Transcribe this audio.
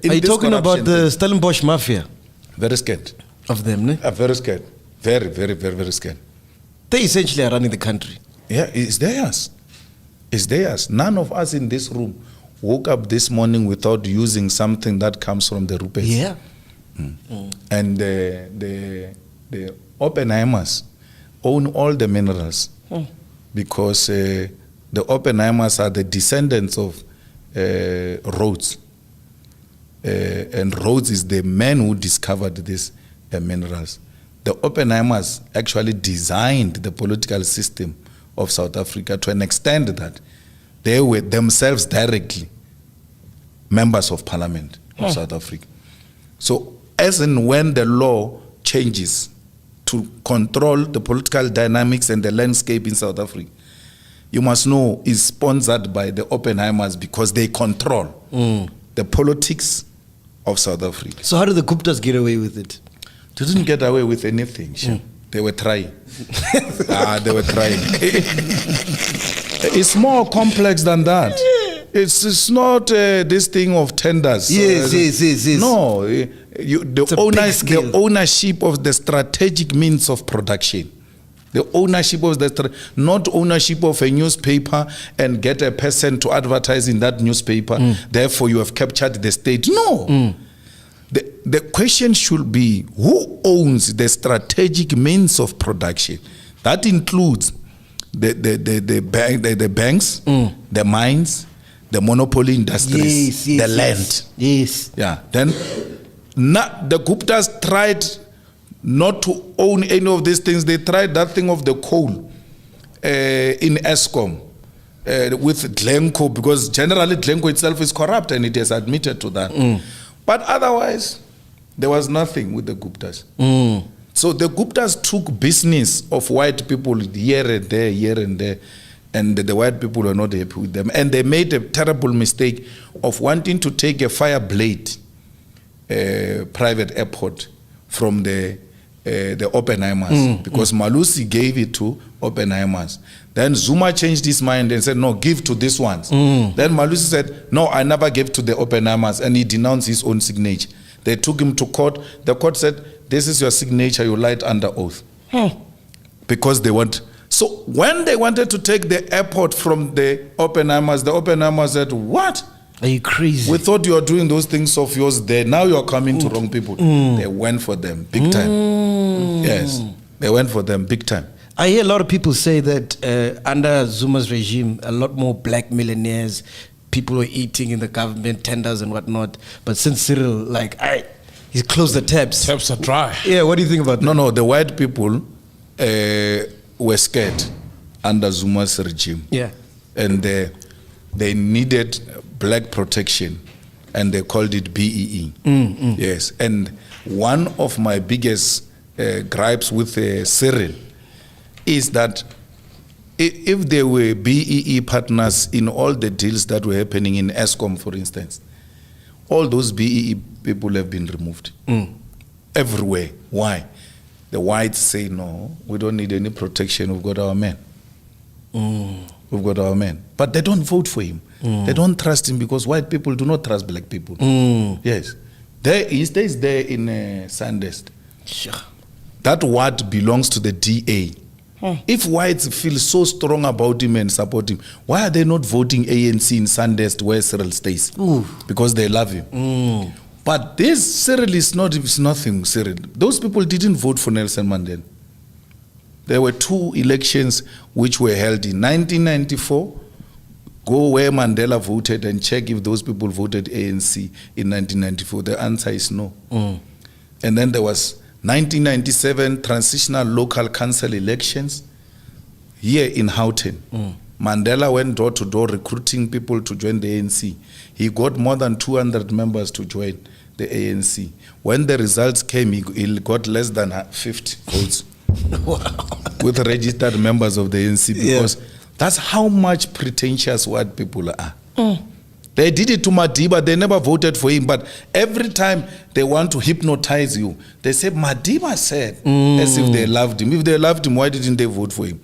Are you talking about the Stellenbosch mafia? Very scared of them, ne? Very scared. Very, very, very, very scared. They essentially are running the country. Yeah, it's theirs. It's theirs. None of us in this room woke up this morning without using something that comes from the rupees. Yeah. And the Oppenheimers own all the minerals because the Oppenheimers are the descendants of Rhodes. And Rhodes is the man who discovered these minerals. The Oppenheimers actually designed the political system of South Africa to an extent that they were themselves directly members of parliament of South Africa. So as and when the law changes to control the political dynamics and the landscape in South Africa, you must know is sponsored by the Oppenheimers because they control the politics of South Africa. So how did the Guptas get away with it? They didn't get away with anything. They were trying. They were trying. It's more complex than that. It's not this thing of tenders. Yes. No, the ownership of the strategic means of production. The ownership of not ownership of a newspaper and get a person to advertise in that newspaper. Therefore, you have captured the state. No. The question should be who owns the strategic means of production. That includes the banks, the mines, the monopoly industries, the land. Yes. Yeah. Then the Guptas tried not to own any of these things. They tried that thing of the coal in Eskom with Glencoe, because generally Glencoe itself is corrupt and it has admitted to that. But otherwise, there was nothing with the Guptas. So the Guptas took business of white people here and there, and the white people were not happy with them. And they made a terrible mistake of wanting to take a Fireblade private airport from the Oppenheimers, because Malusi gave it to Oppenheimers. Then Zuma changed his mind and said, no, give to these ones. Then Malusi said, no, I never gave to the Oppenheimers, and he denounced his own signature. They took him to court. The court said, this is your signature, you lied under oath. Because they want. So when they wanted to take the airport from the Oppenheimers said, what? Are you crazy? We thought you were doing those things of yours there. Now you are coming to wrong people. They went for them big time. Yes, they went for them big time. I hear a lot of people say that under Zuma's regime, a lot more black millionaires, people were eating in the government tenders and whatnot. But since Cyril, he's closed the taps. Taps are dry. Yeah, what do you think about that? No, the white people were scared under Zuma's regime. Yeah. And they needed black protection, and they called it BEE. Yes, and one of my biggest gripes with Cyril is that if there were BEE partners in all the deals that were happening in Eskom, for instance, all those BEE people have been removed everywhere. Why? The whites say, no, we don't need any protection, we've got our men. We've got our men. But they don't vote for him. They don't trust him because white people do not trust black people. Yes. He stays there in Sandest. Sure. That ward belongs to the DA. If whites feel so strong about him and support him, why are they not voting ANC in Sandest where Cyril stays? Because they love him. But this Cyril is nothing, Cyril. Those people didn't vote for Nelson Mandela. There were two elections which were held in 1994. Go where Mandela voted and check if those people voted ANC in 1994. The answer is no. And then there was 1997 transitional local council elections here in Houghton. Mandela went door to door recruiting people to join the ANC. He got more than 200 members to join the ANC. When the results came, he got less than 50 votes. With registered members of the ANC, because that's how much pretentious white people are. They did it to Madiba, they never voted for him, but every time they want to hypnotize you, they say Madiba said, as if they loved him. If they loved him, why didn't they vote for him?